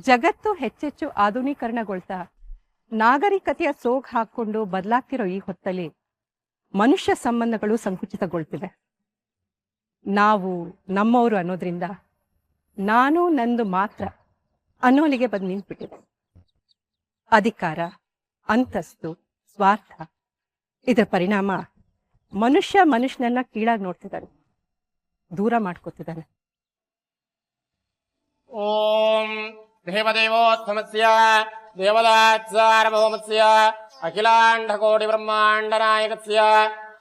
ಜಗತ್ತು ಹೆಚ್ಚೆಚ್ಚು ಆಧುನೀಕರಣಗೊಳ್ತಾ ನಾಗರಿಕತೆಯ ಸೋಗ್ ಹಾಕೊಂಡು ಬದಲಾಗ್ತಿರೋ ಈ ಹೊತ್ತಲ್ಲಿ ಮನುಷ್ಯ ಸಂಬಂಧಗಳು ಸಂಕುಚಿತಗೊಳ್ತಿವೆ. ನಾವು ನಮ್ಮವರು ಅನ್ನೋದ್ರಿಂದ ನಾನು ನಂದು ಮಾತ್ರ ಅನ್ನೋಲಿಗೆ ಬಂದು ನಿಂತ್ಬಿಟ್ಟಿದೆ. ಅಧಿಕಾರ, ಅಂತಸ್ತು, ಸ್ವಾರ್ಥ ಇದರ ಪರಿಣಾಮ ಮನುಷ್ಯನನ್ನ ಕೀಳಾಗಿ ನೋಡ್ತಿದ್ದಾನೆ, ದೂರ ಮಾಡ್ಕೋತಿದ್ದಾನೆ. ಓಂ ದೇವದೇವೋತ್ತಮಸ್ಯ ದೇವದಾಚಾರ್ಯಭೌಮಸ್ಯ ಅಖಿಲಾಂಡಕೋಟಿ ಬ್ರಹ್ಮಾಂಡ ನಾಯಕಸ್ಯ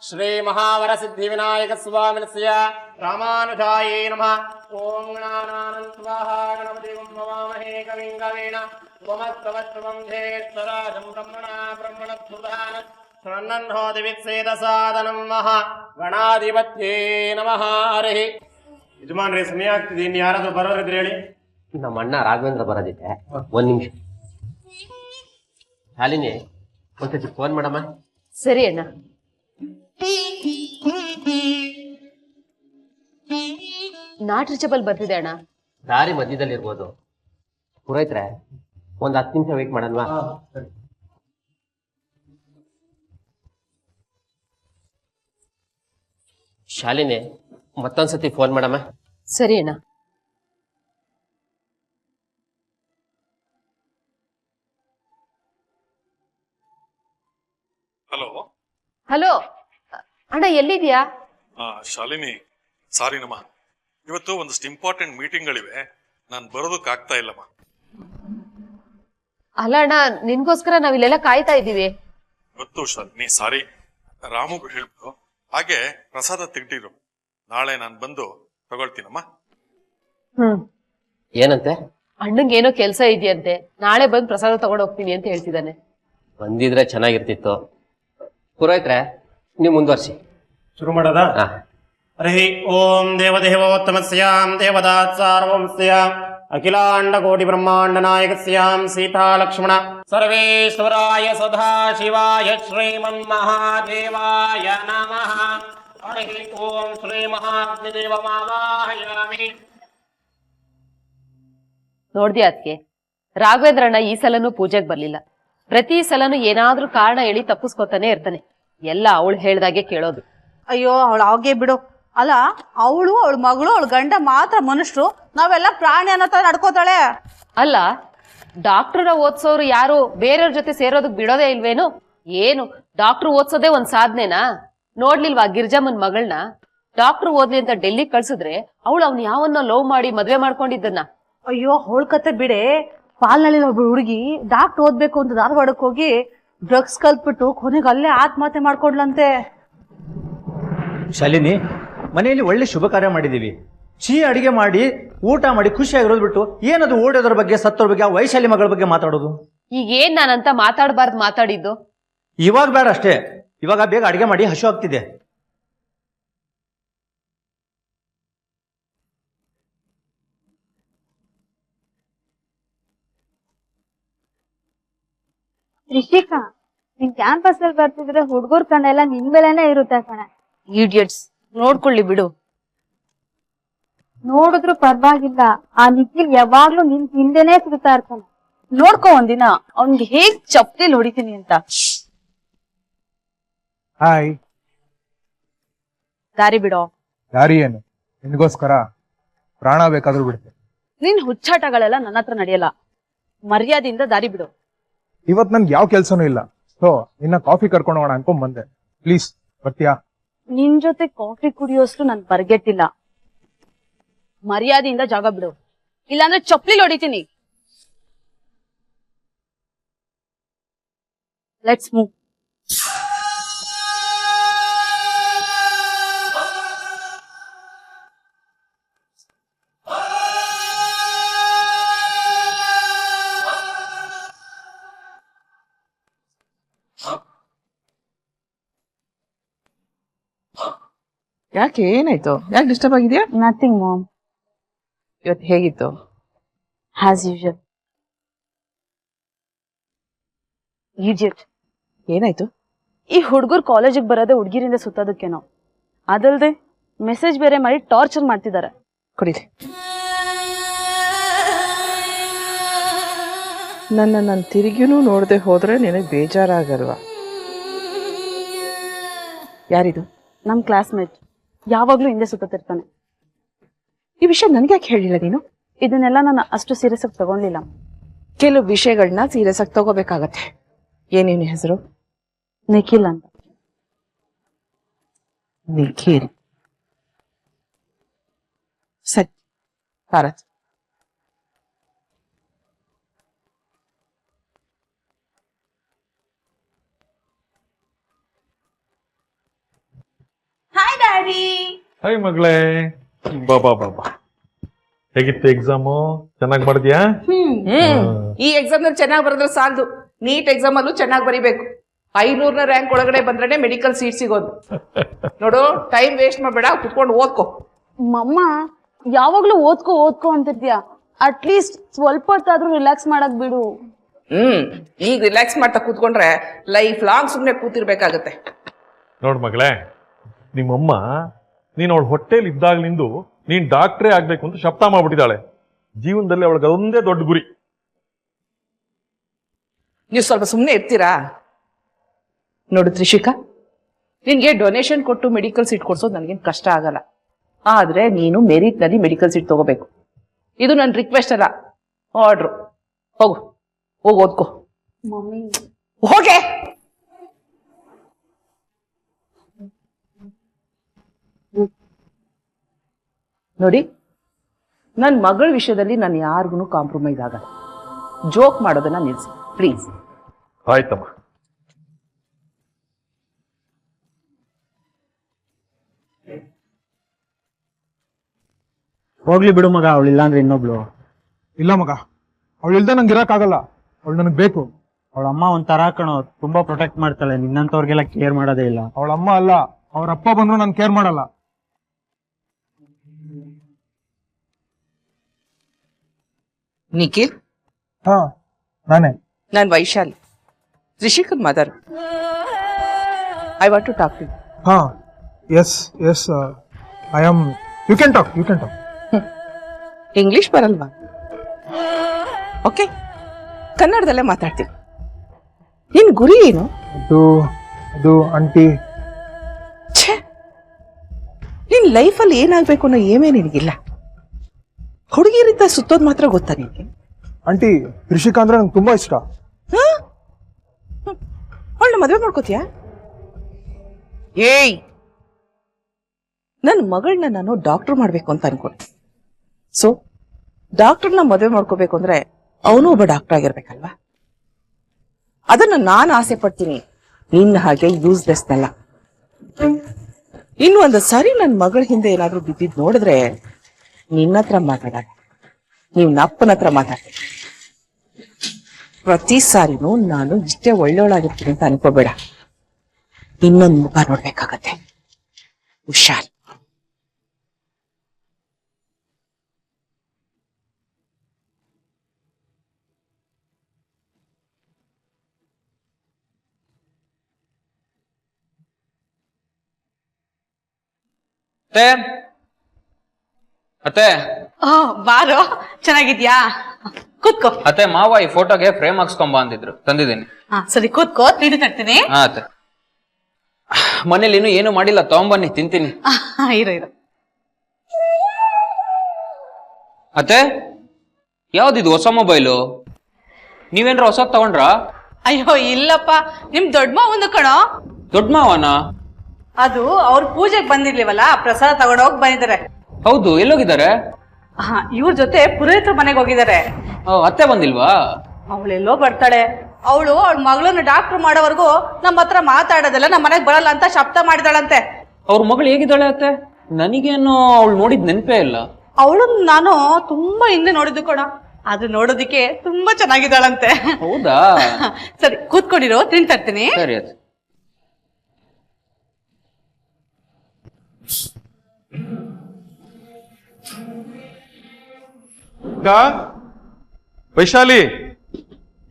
ಶ್ರೀ ಮಹಾವರ ಸಿದ್ಧಿ ವಿನಾಯಕ ಸ್ವಾಮಿನಸ್ಯ ರಾಮಾನುಜಾಯೇ ನಮಃ. ಓಂ ಗಣಾನಾಂ ಸ್ವಾಹ ಗಣಪತಿಂ ಭವಾಮಹೇ ಕವಿಂ ಕವೀನ ಉಪಮಸ್ತವಸ್ತ್ರವಂ ಧೇಶ್ವರಾಜಂ ಬ್ರಹ್ಮಣಾ ಬ್ರಹ್ಮಣಸ್ಫುತಾನ ಶ್ರನ್ನನ್ಹೋತಿ ವಿತ್ಸೇದ ಸಾಧನಂ ಮಹಾ ಗಣಾಧಿಪತ್ಯೇ ನಮಃ. ಹರಿ ಯಜಮಾನ್ರೆ, ಸಮಯ ಆಗ್ತಿದೆ, ಇನ್ನು ಯಾರಾದ್ರೂ ಬರೋರಿದ್ರೆ ಹೇಳಿ. ನಮ್ಮ ಅಣ್ಣ ರಾಘವೇಂದ್ರ ಬರೋದಿದೆ, ಒಂದ್ ನಿಮಿಷ. ಶಾಲಿನಿ, ಒಂದ್ಸತಿ ಫೋನ್ ಮಾಡಮ್ಮ. ಸರಿ ಅಣ್ಣ. ನಾಟ್ ರೀಚಬಲ್ ಬರ್ತಿದೆ ಅಣ್ಣ. ದಾರಿ ಮಧ್ಯದಲ್ಲಿ ಇರ್ಬೋದು. ಪುರೋಹಿತ್ರೆ, ಒಂದ್ 10 ನಿಮಿಷ ವೇಟ್ ಮಾಡಲ್ವಾ? ಶಾಲಿನಿ, ಮತ್ತೊಂದ್ಸತಿ ಫೋನ್ ಮಾಡಮ್ಮ. ಸರಿ ಅಣ್ಣ. ಹಲೋ ಹಲೋ ಅಣ್ಣ, ಎಲ್ಲಿದ್ಯಾ? ಶಾಲಿನಿ, ಸಾರಿ ನಮ್ಮ, ಇವತ್ತು ಒಂದಷ್ಟು ಇಂಪಾರ್ಟೆಂಟ್ ಮೀಟಿಂಗ್ಗಳಿವೆ, ನಾನು ಬರೋದಕ್ಕಾಗ್ತಾ ಇಲ್ಲಮ್ಮ. ಅಲ್ಲ ಅಣ್ಣ, ನಿನ್ಗೋಸ್ಕರ ನಾವಿಲ್ಲೆಲ್ಲ ಕಾಯ್ತಾ ಇದ್ದೀವಿ. ಗೊತ್ತು ಶಾಲಿನಿ, ಸಾರಿ. ರಾಮುಗೂ ಹೇಳ್ಬಿಟ್ಟು ಹಾಗೆ ಪ್ರಸಾದ ತೆಗ್ದಿರು, ನಾಳೆ ನಾನು ಬಂದು ತಗೊಳ್ತೀನಮ್ಮ. ಏನಂತೆ? ಅಣ್ಣಂಗೆ ಏನೋ ಕೆಲಸ ಇದೆಯಂತೆ, ನಾಳೆ ಬಂದು ಪ್ರಸಾದ ತಗೊಂಡು ಹೋಗ್ತೀನಿ ಅಂತ ಹೇಳ್ತಿದ್ದಾನೆ. ಬಂದಿದ್ರೆ ಚೆನ್ನಾಗಿರ್ತಿತ್ತು. ಪುರೋಹಿತ್ರೆ, ನೀವು ಮುಂದುವರ್ಸಿ. ಶುರು ಮಾಡೋದ? ಹರಿ ಓಂ ದೇವದೇವೋತ್ತಮಸ್ಯಾಂ ದೇವದಾಚಾರ್ಯಭೌಮಸ್ಯ ಅಖಿಲಾಂಡಕೋಟಿ ಬ್ರಹ್ಮಾಂಡ ನಾಯಕಸ್ಯಾಂ ಸೀತಾ ಲಕ್ಷ್ಮಣ ಸರ್ವೇಶ್ವರಾಯ ಸದಾಶಿವಾಯ ಶ್ರೀಮನ್ಮಹಾದೇವಾಯ ನಮಃ. ಹರಿ ಓಂ ಶ್ರೀ ಮಹಾಗ್ನಿದೇವಮಾವಾಹಯಾಮಿ. ನೋಡ್ದ್ಯಾ ಅದಕ್ಕೆ, ರಾಘವೇಂದ್ರಣ್ಣ ಈ ಸಲನೂ ಪೂಜೆಗೆ ಬರ್ಲಿಲ್ಲ. ಪ್ರತಿ ಸಲನೂ ಏನಾದ್ರೂ ಕಾರಣ ಹೇಳಿ ತಪ್ಪಿಸ್ಕೊತಾನೆ ಇರ್ತಾನೆ. ಎಲ್ಲ ಅವಳು ಹೇಳ್ದಾಗೆ ಕೇಳೋದು. ಅಯ್ಯೋ, ಅವಳು ಅವಾಗೆ ಬಿಡು. ಅಲ್ಲ, ಅವಳು, ಅವಳ ಮಗಳು, ಅವಳ ಗಂಡ ಮಾತ್ರ ಮನುಷ್ಯರು, ನಾವೆಲ್ಲ ಪ್ರಾಣಿ ಅನ್ನೋ ತರ ನಡ್ಕೋತಾಳೆ. ಅಲ್ಲ, ಡಾಕ್ಟರ್ ಓದ್ಸೋರು ಯಾರು ಬೇರೆಯವ್ರ ಜೊತೆ ಸೇರೋದಕ್ ಬಿಡೋದೇ ಇಲ್ವೇನು? ಏನು ಡಾಕ್ಟರ್ ಓದ್ಸೋದೇ ಒಂದ್ ಸಾಧನೆನಾ? ನೋಡ್ಲಿಲ್ವಾ ಗಿರ್ಜಮ್ಮನ್ ಮಗಳನ್ನ? ಡಾಕ್ಟರ್ ಓದ್ಲಿ ಅಂತ ಡೆಲ್ಲಿ ಕಳ್ಸಿದ್ರೆ ಅವಳು ಅವ್ನ ಯಾವನ್ನ ಲವ್ ಮಾಡಿ ಮದ್ವೆ ಮಾಡ್ಕೊಂಡಿದ್ದನ್ನ. ಅಯ್ಯೋ, ಅವಳ ಕತೆ ಬಿಡೆ. ಪಾಲ್ನಲ್ಲಿ ಒಬ್ಳು ಹುಡುಗಿ ಡಾಕ್ಟರ್ ಓದ್ಬೇಕು ಅಂತ ಧಾರವಾಡಕ್ಕೆ ಹೋಗಿ ಡ್ರಗ್ಸ್ ಕಲ್ತ್ಬಿಟ್ಟು ಕೊನೆಗೆ ಅಲ್ಲೇ ಆತ್ಮಹತ್ಯೆ ಮಾಡ್ಕೊಂಡ್ಲಂತೆ. ಶಾಲಿನಿ, ಮನೆಯಲ್ಲಿ ಒಳ್ಳೆ ಶುಭ ಕಾರ್ಯ ಮಾಡಿದೀವಿ. ಅಡಿಗೆ ಮಾಡಿ ಊಟ ಮಾಡಿ ಖುಷಿಯಾಗಿರೋದು ಬಿಟ್ಟು ಏನದು ಓಡೋದ್ರ ಬಗ್ಗೆ, ಸತ್ತೋರ್ ಬಗ್ಗೆ, ಆ ವೈಶಾಲಿ ಮಗಳ ಬಗ್ಗೆ ಮಾತಾಡೋದು. ಈಗ ಏನ್ ನಾನಂತ ಮಾತಾಡಬಾರ್ದು ಮಾತಾಡಿದ್ದು? ಇವಾಗ ಬೇಡ ಅಷ್ಟೇ. ಇವಾಗ ಬೇಗ ಅಡಿಗೆ ಮಾಡಿ, ಹಸು ಆಗ್ತಿದೆ. ರಿಷಿಕಾ, ನಿನ್ ಕ್ಯಾಂಪಸ್ ಅಲ್ಲಿ ಬರ್ತಿದ್ರೆ ಹುಡುಗರ್ ಕಣ್ಣೆಲ್ಲ ನಿನ್ ಮೇಲೆನೆ ಇರುತ್ತೆ ಕಣೆ. ಇಡಿಯಟ್ಸ್, ನೋಡ್ಕೊಳ್ಳಿ ಬಿಡು. ನೋಡಿದ್ರು ಪರವಾಗಿಲ್ಲ, ಆ ನಿಖಿಲ್ ಯಾವಾಗ್ಲೂ ನಿನ್ ಹಿಂದೆನೆ ಸಿಗ್ತಾ ಇರ್ತಾನೆ. ನೋಡ್ಕೊ ಒಂದಿನ ಅವ್ನ್ಗೆ ಹೇಗ್ ಚಪ್ಲಿ ಹೊಡಿತೀನಿ ಅಂತ. ಹಾಯ್. ದಾರಿ ಬಿಡೋ. ದಾರಿ ಏನು? ನಿನ್ಗೋಸ್ಕರ ಪ್ರಾಣ ಬೇಕಾದ್ರೂ ಬಿಡುತ್ತೆ. ನಿನ್ ಹುಚ್ಚಾಟಗಳೆಲ್ಲ ನನ್ನ ಹತ್ರ ನಡೆಯಲ್ಲ. ಮರ್ಯಾದೆಯಿಂದ ದಾರಿ ಬಿಡು. ಇವತ್ ನನ್ಗೆ ಯಾವ ಕೆಲ್ಸನೂ ಇಲ್ಲ, ಸೊ ನಿನ್ನ ಕಾಫಿ ಕರ್ಕೊಂಡು ಹೋಗೋಣ ಅನ್ಕೊಂಡ್ ಬಂದೆ. ಪ್ಲೀಸ್ ಬರ್ತೀಯಾ? ನಿನ್ ಜೊತೆ ಕಾಫಿ ಕುಡಿಯೋಷ್ಟು ನನ್ ಬರ್ಗೆಟ್ಟಿಲ್ಲ. ಮರ್ಯಾದೆಯಿಂದ ಜಾಗ ಬಿಡು, ಇಲ್ಲಾಂದ್ರೆ ಚಪ್ಲಿ ಹೊಡಿತೀನಿ. Let's move. ಯಾಕೆ, ಏನಾಯ್ತು? ಯಾಕೆ ಡಿಸ್ಟರ್ಬ್ ಆಗಿದ್ಯಾ? Nothing mom. ಇವತ್ತು ಹೇಗಿತ್ತು? As usual. ಇಡಿಯಟ್. ಏನಾಯ್ತು? ಈ ಹುಡುಗರು ಕಾಲೇಜಿಗೆ ಬರೋದೇ ಹುಡುಗಿರಿಂದ ಸುತ್ತೋದಕ್ಕೇನೋ, ಅದಲ್ದೆ ಮೆಸೇಜ್ ಬೇರೆ ಮಾಡಿ ಟಾರ್ಚರ್ ಮಾಡ್ತಿದ್ದಾರೆ. ಕುಡೀರಿ. ನಾನು ತಿರುಗಿನೂ ನೋಡದೆ ಹೋದ್ರೆ ನಿನಗೆ ಬೇಜಾರಾಗಲ್ವಾ? ಯಾರಿದು? ನಮ್ ಕ್ಲಾಸ್ಮೇಟ್, ಯಾವಾಗ್ಲೂ ಹಿಂದೆ ಸುತ್ತಿರ್ತಾನೆ. ಈ ವಿಷಯ ನನ್ಗೆ ಯಾಕೆ ಹೇಳಿಲ್ಲ ನೀನು? ಇದನ್ನೆಲ್ಲ ನಾನು ಅಷ್ಟು ಸೀರಿಯಸ್ ಆಗಿ ತಗೊಂಡಿಲ್ಲ. ಕೆಲವು ವಿಷಯಗಳನ್ನ ಸೀರಿಯಸ್ ಆಗಿ ತಗೋಬೇಕಾಗತ್ತೆ. ಏನೇನು ಹೆಸರು? ನಿಖಿಲ್ ಅಂತ. ನಿಖಿಲ್. ಸರಿ, ಭಾರತ್. Hi daddy. ಹಾಯ್ ಮಗಳೇ, ಬಾ. ಹೇಗಿತ್ತು ಎಕ್ಸಾಮು? ಚೆನ್ನಾಗಿ ಮಾಡಿದ್ಯಾ? ಈ ಎಕ್ಸಾಮ್ ನಲ್ಲಿ ಚೆನ್ನಾಗಿ ಬರೆದ್ರೆ ಸಾಲದು, ನೀಟ್ ಎಕ್ಸಾಮ್ ಅಲ್ಲೂ ಚೆನ್ನಾಗಿ ಬರಿಬೇಕು. 500ನ ರ್ಯಾಂಕ್ ಒಳಗಡೆ ಬಂದ್ರೆ ಮೆಡಿಕಲ್ ಸೀಟ್ ಸಿಗೋದು. ನೋಡು, ಟೈಮ್ ವೇಸ್ಟ್ ಮಾಡಬೇಡ, ಕುತ್ಕೊಂಡು ಓದ್ಕೋ. ಮಮ್ಮ ಯಾವಾಗ್ಲೂ ಓದ್ಕೋ ಅಂತಿದ್ಯಾ? ಅಟ್ಲೀಸ್ಟ್ ಸ್ವಲ್ಪ ಹೊತ್ತಾದ್ರೂ ರಿಲ್ಯಾಕ್ಸ್ ಮಾಡಕ್ ಬಿಡು. ಈಗ ರಿಲ್ಯಾಕ್ಸ್ ಮಾಡ್ತಾ ಕೂತ್ಕೊಂಡ್ರೆ ಲೈಫ್ ಲಾಂಗ್ ಸುಮ್ನೆ ಕೂತಿರ್ಬೇಕಾಗತ್ತೆ. ನೋಡ್ ಮಗಳೇ, ನಿಮ್ಮಮ್ಮ ನೀನ್ ಅವಳ ಹೊಟ್ಟೆಲಿ ಇದ್ದಾಗ್ಲಿಂದು ನೀನ್ ಡಾಕ್ಟ್ರೇ ಆಗ್ಬೇಕು ಅಂತ ಶಪಥ ಮಾಡ್ಬಿಟ್ಟಿದ್ದಾಳೆ. ಜೀವನದಲ್ಲಿ ಅವಳಿಗೆ ಅದೊಂದೇ ದೊಡ್ಡ ಗುರಿ. ನೀವು ಸ್ವಲ್ಪ ಸುಮ್ಮನೆ ಇರ್ತೀರಾ? ನೋಡು ತ್ರಿಷಿಕಾ, ನಿನ್ಗೆ ಡೊನೇಷನ್ ಕೊಟ್ಟು ಮೆಡಿಕಲ್ ಸೀಟ್ ಕೊಡ್ಸೋದು ನನಗೇನು ಕಷ್ಟ ಆಗಲ್ಲ. ಆದ್ರೆ ನೀನು ಮೆರಿಟ್ ನಲ್ಲಿ ಮೆಡಿಕಲ್ ಸೀಟ್ ತಗೋಬೇಕು. ಇದು ನನ್ನ ರಿಕ್ವೆಸ್ಟ್ ಅಲ್ಲ, ಆರ್ಡ್ರು. ಹೋಗು, ಓದ್ಕೋ. ಮಮ್ಮಿ ಹೋಗೆ. ನೋಡಿ, ನನ್ನ ಮಗಳ ವಿಷಯದಲ್ಲಿ ನಾನು ಯಾರಿಗೂ ಕಾಂಪ್ರಮೈಸ್ ಆಗಲ್ಲ. ಜೋಕ್ ಮಾಡೋದನ್ನ ನಿಲ್ಸಿ ಪ್ಲೀಸ್. ಆಯ್ತಮ್ಮ. ಹೋಗ್ಲಿ ಬಿಡು ಮಗ, ಅವಳಿಲ್ಲ ಅಂದ್ರೆ ಇನ್ನೊಬ್ಳು. ಇಲ್ಲ ಮಗ, ಅವಳು ಇಲ್ದೆ ನಂಗೆ ಇರಕ್ಕಾಗಲ್ಲ. ಅವಳು ನನಗೆ ಬೇಕು. ಅವಳ ಅಮ್ಮ ಒಂಥರ ಕಣೋ, ತುಂಬಾ ಪ್ರೊಟೆಕ್ಟ್ ಮಾಡ್ತಾಳೆ. ನಿನ್ನಂತವ್ರಿಗೆಲ್ಲ ಕೇರ್ ಮಾಡೋದೇ ಇಲ್ಲ. ಅವಳ ಅಮ್ಮ ಅಲ್ಲ, ಅವ್ರ ಅಪ್ಪ ಬಂದ್ರು ನಾನು ಕೇರ್ ಮಾಡಲ್ಲ. ನಿಖಿಲ್, ಹಾ, ನಾನೇ. ನಾನು ವೈಶಾಲಿ, ತ್ರಿಷಿಕನ್ mother. I want to talk to you. ಹಾ, yes I am. You can talk. English ಬರಲ್ವಾ? ಓಕೆ, ಕನ್ನಡದಲ್ಲೇ ಮಾತಾಡ್ತೀನಿ. ನಿನ್ ಗುರಿ ಏನು? ಅದು ಆಂಟಿ, ಛೇ, ನಿನ್ ಲೈಫಲ್ಲಿ ಏನಾಗ್ಬೇಕು ಅನ್ನೋ ಏಮೇ ನಿನಗಿಲ್ಲ. ಹುಡುಗಿರಿಂದ ಸುತ್ತೋದ್ ಮಾತ್ರ ಗೊತ್ತಾ ನಿನ್ಗೆ? ಆಂಟಿ, ತ್ರಿಷಿಕಾ ಅಂದ್ರೆ ನಂಗೆ ತುಂಬಾ ಇಷ್ಟ. ಅವಳನ್ನ ಮದುವೆ ಮಾಡ್ಕೋತೀಯಾ? ಏಯ್, ನನ್ನ ಮಗಳನ್ನ ನಾನು ಡಾಕ್ಟರ್ ಮಾಡ್ಬೇಕು ಅಂತ ಅನ್ಕೊಂಡೆ. ಸೊ ಡಾಕ್ಟರ್ನ ಮದುವೆ ಮಾಡ್ಕೋಬೇಕು ಅಂದ್ರೆ ಅವನು ಒಬ್ಬ ಡಾಕ್ಟರ್ ಆಗಿರ್ಬೇಕಲ್ವಾ? ಅದನ್ನ ನಾನು ಆಸೆ ಪಡ್ತೀನಿ, ನಿನ್ನ ಹಾಗೆ ಯೂಸ್ಲೆಸ್ನಲ್ಲ. ಇನ್ನು ಒಂದು ಸಾರಿ ನನ್ನ ಮಗಳ ಹಿಂದೆ ಏನಾದ್ರೂ ಬಿದ್ದಿದ್ ನೋಡಿದ್ರೆ ನಿನ್ನ ಹತ್ರ ಮಾತಾಡಲ್ಲ, ನೀವು ನಪ್ಪನ ಹತ್ರ ಮಾತಾಡ್ತೀನಿ. ಪ್ರತಿ ಸಾರಿನೂ ನಾನು ಇಷ್ಟೇ ಒಳ್ಳೆಯವಳಾಗಿರ್ತೀನಿ ಅಂತ ಅನ್ಕೋಬೇಡ. ಇನ್ನೊಂದು ಮುಖ ನೋಡ್ಬೇಕಾಗತ್ತೆ. ಹುಷಾರ್. ಅತ್ತೆ, ಬಾರೋ, ಚೆನ್ನಾಗಿದ್ಯಾ? ಕೂತ್ಕೋ. ಅತ್ತೆ, ಮಾವ ಈ ಫೋಟೋಗೆ ಫ್ರೇಮ್ ಹಾಕ್ಸ್ಕೊಂಬ ಅಂದಿದ್ರು, ತಂದಿದ್ದೀನಿ. ಸರಿ ಕೂತ್ಕೋ, ತಿಂಡಿ ತರ್ತೀನಿ. ಹಾ ಅತ್ತೆ, ಮನೇಲಿ ಇನ್ನು ಏನು ಮಾಡಿಲ್ಲ, ತಗೊಂಬನ್ನಿ, ತಿಂತೀನಿ. ಇರು. ಅತ್ತೆ, ಯಾವ್ದಿದು ಹೊಸ ಮೊಬೈಲು? ನೀವೇನ್ರ ಹೊಸ ತಗೊಂಡ್ರಾ? ಅಯ್ಯೋ ಇಲ್ಲಪ್ಪ, ನಿಮ್ ದೊಡ್ಡ ಮಾವನು ಕಣೋ. ದೊಡ್ಡ ಮಾವನ? ಅದು ಅವ್ರ ಪೂಜೆಗೆ ಬಂದಿರ್ಲಿವಲ್ಲ, ಪ್ರಸಾದ ತಗೊಂಡೋಗಿ ಬಂದಿದ್ದಾರೆ. ಹೌದು, ಎಲ್ಲೋಗಿದ್ದಾರೆ? ಇವ್ರ ಜೊತೆ ಪುರೋಹಿತರ ಮನೆಗೆ ಹೋಗಿದ್ದಾರೆ. ಅತ್ತೆ ಬಂದಿಲ್ವಾ? ಅವಳೆಲ್ಲೋ ಬರ್ತಾಳೆ. ಅವಳು ಅವಳ ಮಗಳನ್ನ ಡಾಕ್ಟರ್ ಮಾಡೋವರೆಗೂ ನಮ್ಮ ಹತ್ರ ಮಾತಾಡೋದಲ್ಲ, ನಮ್ಮ ಮನೆಗೆ ಬರಲ್ಲ ಅಂತ ಶಬ್ದ ಮಾಡಿದಾಳಂತೆ. ಅವ್ರ ಮಗಳು ಹೇಗಿದ್ದಾಳೆ ಅತ್ತೆ? ನನಗೇನು ಅವಳು ನೋಡಿದ್ ನೆನಪೇ ಇಲ್ಲ. ಅವಳು ನಾನು ತುಂಬಾ ಹಿಂದೆ ನೋಡಿದ್ದು ಕಣ, ಅದು ನೋಡೋದಿಕ್ಕೆ ತುಂಬಾ ಚೆನ್ನಾಗಿದ್ದಾಳಂತೆ. ಹೌದಾ? ಸರಿ ಕೂತ್ಕೊಂಡಿರೋ, ತಿಂತರ್ತೀನಿ. ಸರಿ ಅತ್ತೆ. ವೈಶಾಲಿ,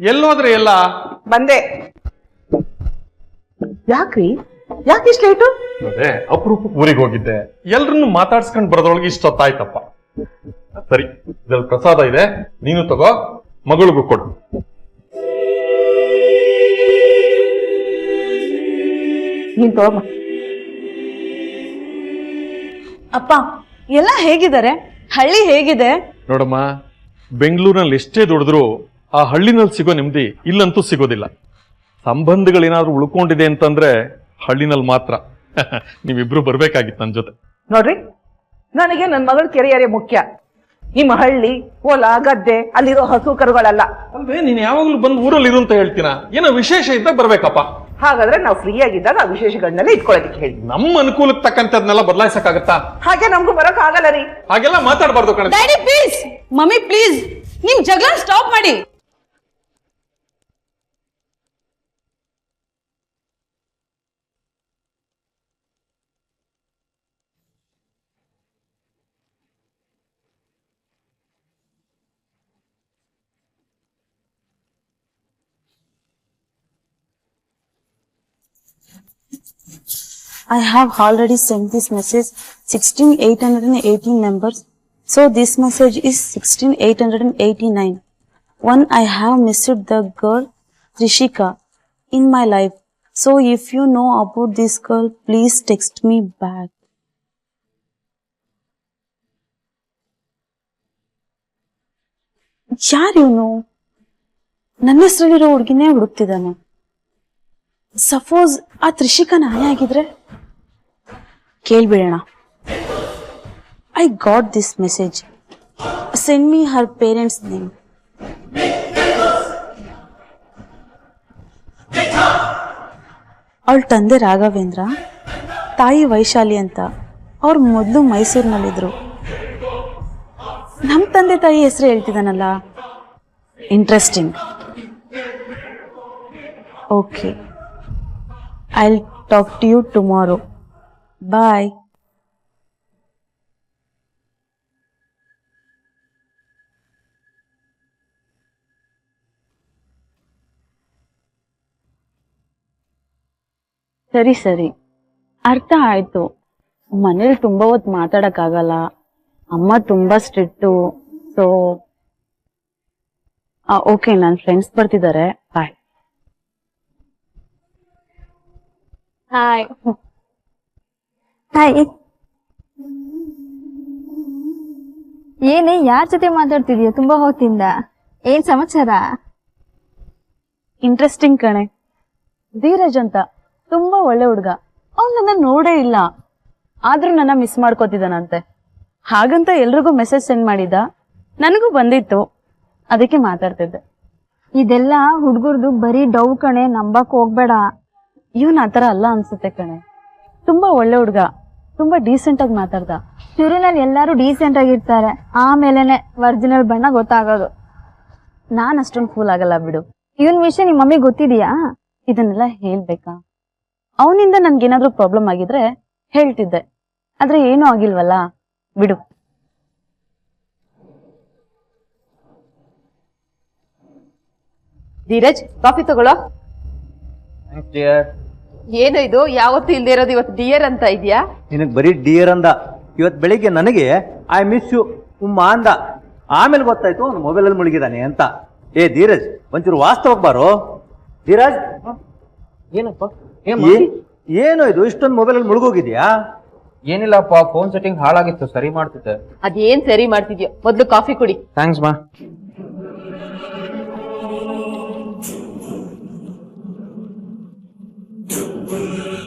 ಎಲ್ಲೋದ್ರೆ? ಎಲ್ಲ ಬಂದೆ. ಯಾಕ್ರಿ, ಯಾಕೆ ಇಷ್ಟು ಲೇಟು? ಅದೇ ಅಪರೂಪ ಊರಿಗೆ ಹೋಗಿದ್ದೆ, ಎಲ್ರನ್ನು ಮಾತಾಡ್ಸ್ಕೊಂಡ್ ಬರೋದ್ರೊಳಗೆ ಇಷ್ಟೊತ್ತಾಯ್ತಪ್ಪ. ಸರಿ, ಇದ್ರಲ್ಲಿ ಪ್ರಸಾದ ಇದೆ, ನೀನು ತಗೋ, ಮಗಳಿಗೂ ಕೊಡು. ನೀನ್ ತಗೋಮ್ಮ. ಅಪ್ಪ ಎಲ್ಲ ಹೇಗಿದ್ದಾರೆ? ಹಳ್ಳಿ ಹೇಗಿದೆ? ನೋಡಮ್ಮ, ಬೆಂಗಳೂರಿನಲ್ಲಿ ಎಷ್ಟೇ ದುಡಿದ್ರು ಆ ಹಳ್ಳಿನಲ್ಲಿ ಸಿಗೋ ನೆಮ್ಮದಿ ಇಲ್ಲಂತೂ ಸಿಗೋದಿಲ್ಲ. ಸಂಬಂಧಗಳೇನಾದ್ರೂ ಉಳ್ಕೊಂಡಿದೆ ಅಂತಂದ್ರೆ ಹಳ್ಳಿನಲ್ಲಿ ಮಾತ್ರ. ನೀವಿಬ್ರು ಬರ್ಬೇಕಾಗಿತ್ತು ನನ್ನ ಜೊತೆ. ನೋಡ್ರಿ, ನನಗೆ ನನ್ನ ಮಗಳ ಕೆರಿಯರೇ ಮುಖ್ಯ. ನಿಮ್ಮ ಹಳ್ಳಿ, ಹೊಲ, ಗದ್ದೆ, ಅಲ್ಲಿರೋ ಹಸು ಕರುಗಳಲ್ಲ. ಅಂದ್ರೆ ನೀನ್ ಯಾವಾಗ್ಲೂ ಬಂದು ಊರಲ್ಲಿ ಇರು ಅಂತ ಹೇಳ್ತೀನ? ಏನೋ ವಿಶೇಷ ಇದ್ದಾಗ ಬರ್ಬೇಕಪ್ಪ. ಹಾಗಾದ್ರೆ ನಾವು ಫ್ರೀ ಆಗಿದ್ದಾಗ ಆ ವಿಶೇಷಗಳನ್ನೆಲ್ಲ ಇಟ್ಕೊಳ್ಳೋದಕ್ಕೆ ಹೇಳಿ. ನಮ್ಮ ಅನುಕೂಲಕ್ಕೆ ತಕ್ಕಂತೆ ಅದನ್ನೆಲ್ಲ ಬದಲಾಯಿಸಕ್ಕಾಗತ್ತಾ? ಹಾಗೆ ನಮಗೂ ಬರಕ್ ಆಗಲ್ಲ ರೀ. ಹಾಗೆಲ್ಲ ಮಾತಾಡಬಾರ್ದು ಕಣ. ಡ್ಯಾಡಿ ಪ್ಲೀಸ್, ಮಮ್ಮಿ ಪ್ಲೀಸ್, ನಿಮ್ ಜಗಳ ಸ್ಟಾಪ್ ಮಾಡಿ. I have already sent this message 16,818 numbers. So this message is 16,889. One, I have missed the girl Trishika in my life. So if you know about this girl, please text me back. ಯಾರು ಇವನು? ನನ್ನ ಹೆಸರಲ್ಲಿರೋ ಹುಡುಗಿನೇ ಹುಡುಕ್ತಿದ್ದಾನೆ. Suppose ಆ ತ್ರಿಷಿಕಾ ನಾನೇ ಆಗಿದ್ರೆ ಕೇಳ್ಬಿಡೋಣ. I got this message. Send me her parents name. ಅವಳ ತಂದೆ ರಾಘವೇಂದ್ರ, ತಾಯಿ ವೈಶಾಲಿ ಅಂತ. ಅವ್ರು ಮೊದಲು ಮೈಸೂರಿನಲ್ಲಿದ್ರು. ನಮ್ಮ ತಂದೆ ತಾಯಿ ಹೆಸರು ಹೇಳ್ತಿದ್ದಾನಲ್ಲ, interesting. Okay, I'll talk to you tomorrow. Bye. ಸರಿ ಸರಿ, ಅರ್ಥ ಆಯ್ತು. ಮನೇಲಿ ತುಂಬಾ ಹೊತ್ತು ಮಾತಾಡಕ್ಕಾಗಲ್ಲ. ಅಮ್ಮ ತುಂಬಾ ಸ್ಟ್ರಿಕ್ಟು. ಸೊ ಓಕೆ, ನನ್ನ ಫ್ರೆಂಡ್ಸ್ ಬರ್ತಿದ್ದಾರೆ. ಬಾಯ್. Hi hi. ಏನೇ, ಯಾರ ಜೊತೆ ಮಾತಾಡ್ತಿದ್ಯಾ ತುಂಬಾ ಹೊತ್ತಿಂದ? ಏನ್ ಸಮಾಚಾರ? ಇಂಟ್ರೆಸ್ಟಿಂಗ್ ಕಣೆ. ಧೀರಜ್ ಅಂತ ತುಂಬಾ ಒಳ್ಳೆ ಹುಡುಗ. ಅವ್ನು ನನ್ನ ನೋಡೇ ಇಲ್ಲ, ಆದ್ರೂ ನನ್ನ ಮಿಸ್ ಮಾಡ್ಕೋತಿದ್ದಾನಂತೆ. ಹಾಗಂತ ಎಲ್ರಿಗೂ ಮೆಸೇಜ್ ಸೆಂಡ್ ಮಾಡಿದ್ದ. ನನಗೂ ಬಂದಿತ್ತು, ಅದಕ್ಕೆ ಮಾತಾಡ್ತಿದ್ದೆ. ಇದೆಲ್ಲ ಹುಡುಗರ್ದು ಬರೀ ಡೌ ಕಣೆ, ನಂಬಕ್ ಹೋಗ್ಬೇಡ. ಇವನ್ ಆತರ ಅಲ್ಲ ಅನ್ಸುತ್ತೆ ಕಣೆ. ತುಂಬಾ ಒಳ್ಳೆ ಹುಡುಗ, ತುಂಬಾ ಡೀಸೆಂಟ್ ಆಗಿ ಮಾತಾಡ್ದ. ಶುರುನಲ್ಲಿ ಎಲ್ಲಾರು ಡೀಸೆಂಟ್ ಆಗಿರ್ತಾರೆ, ಆಮೇಲೆನೆ ಒರಿಜಿನಲ್ ಬಣ್ಣ ಗೊತ್ತಾಗೋದು. ನಾನ್ ಅಷ್ಟೊಂದು ಫೂಲ್ ಆಗಲ್ಲ ಬಿಡು. ಇವನ್ ವಿಷಯ ನಿಮ್ಮ ಮಮ್ಮಿ ಗೊತ್ತಿದ್ಯಾ? ಇದನ್ನೆಲ್ಲ ಹೇಳ್ಬೇಕಾ? ಅವನಿಂದ ನನ್ಗೇನಾದ್ರೂ ಪ್ರಾಬ್ಲಮ್ ಆಗಿದ್ರೆ ಹೇಳ್ತಿದ್ದೆ, ಆದ್ರೆ ಏನೂ ಆಗಿಲ್ವಲ್ಲ, ಬಿಡು. ಧೀರಜ್, ಕಾಫಿ ತಗೊಳ್ಳೋ. ಏನು ಇದು ಯಾವತ್ತು ಇಲ್ದೇ ಇರೋದು, ಇವತ್ತು ಡಿಯರ್ ಅಂತ ಇದೆಯಾ? ನಿನಗೆ ಬರೀ ಡಿಯರ್ ಅಂದ. ಇವತ್ತು ಬೆಳಿಗ್ಗೆ ನನಗೆ ಐ ಮಿಸ್ ಯು ಉಮ್ಮ ಅಂದ. ಆಮೇಲೆ ಗೊತ್ತಾಯ್ತು ಅವ್ನು ಮೊಬೈಲಲ್ಲಿ ಮುಳುಗಿದಾನೆ ಅಂತ. ಏ ಧೀರಜ್, ಒಂಚೂರು ವಾಸ್ತವಕ್ಕೆ ಬಾರೋ. ಧೀರಜ್, ಏನಪ್ಪ? ಏನು ಇದು ಇಷ್ಟೊಂದು ಮೊಬೈಲಲ್ಲಿ ಮುಳುಗೋಗಿದ್ಯಾ? ಏನಿಲ್ಲಪ್ಪ, ಫೋನ್ ಸೆಟ್ಟಿಂಗ್ ಹಾಳಾಗಿತ್ತು, ಸರಿ ಮಾಡ್ತಿದ್ದೆ. ಅದೇನ್ ಸರಿ ಮಾಡ್ತಿದ್ಯೋ, ಮೊದ್ಲು ಕಾಫಿ ಕುಡಿ. ಥ್ಯಾಂಕ್ಸ್ ಮಾ.